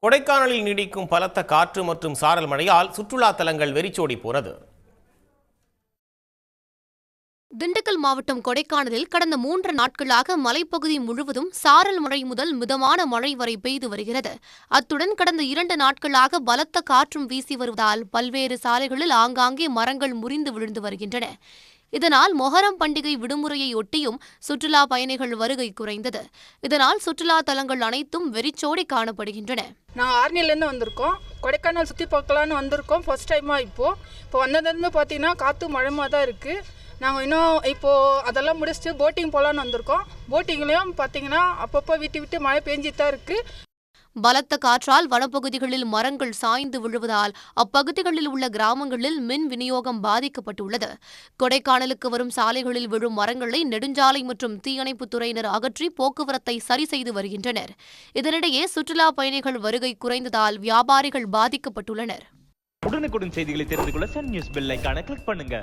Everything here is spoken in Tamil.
கொடைக்கானலில் நீடிக்கும் பலத்த காற்று மற்றும் சாரல் மழையால் சுற்றுலா தலங்கள் வெறிச்சோடி போனது. திண்டுக்கல் மாவட்டம் கொடைக்கானலில் கடந்த 3 நாட்களாக மலைப்பகுதி முழுவதும் சாரல் மழை முதல் மிதமான மழை வரை பெய்து வருகிறது. அத்துடன் கடந்த 2 நாட்களாக பலத்த காற்றும் வீசி வருவதால் பல்வேறு சாலைகளில் ஆங்காங்கே மரங்கள் முறிந்து விழுந்து வருகின்றன. இதனால் மொஹரம் பண்டிகை விடுமுறையை ஒட்டியும் சுற்றுலா பயணிகள் வருகை குறைந்தது. இதனால் சுற்றுலா தலங்கள் அனைத்தும் வெறிச்சோடி காணப்படுகின்றன. நாங்கள் ஆர்னிலேருந்து வந்திருக்கோம். கொடைக்கானல் சுற்றி பார்க்கலான்னு வந்திருக்கோம். ஃபர்ஸ்ட் டைமாக இப்போ வந்ததுலேருந்து பார்த்தீங்கன்னா காற்று மழமாக தான் இருக்குது. நாங்கள் இன்னும் இப்போது அதெல்லாம் முடிச்சுட்டு போட்டிங் போகலான்னு வந்திருக்கோம். போட்டிங்லேயும் பார்த்தீங்கன்னா அப்பப்போ விட்டு மழை பெஞ்சிட்டு தான் இருக்குது. பலத்த காற்றால் வனப்பகுதிகளில் மரங்கள் சாய்ந்து விழுவதால் அப்பகுதிகளில் உள்ள கிராமங்களில் மின் விநியோகம் பாதிக்கப்பட்டுள்ளது. கொடைக்கானலுக்கு வரும் சாலைகளில் விழும் மரங்களை நெடுஞ்சாலை மற்றும் தீயணைப்புத் துறையினர் அகற்றி போக்குவரத்தை சரி செய்து வருகின்றனர். இதனிடையே சுற்றுலா பயணிகள் வருகை குறைந்ததால் வியாபாரிகள் பாதிக்கப்பட்டுள்ளனர். உடனுக்குடன் செய்திகளை தெரிந்து கொள்ள சன் நியூஸ் பெல் ஐகானை கிளிக் பண்ணுங்க.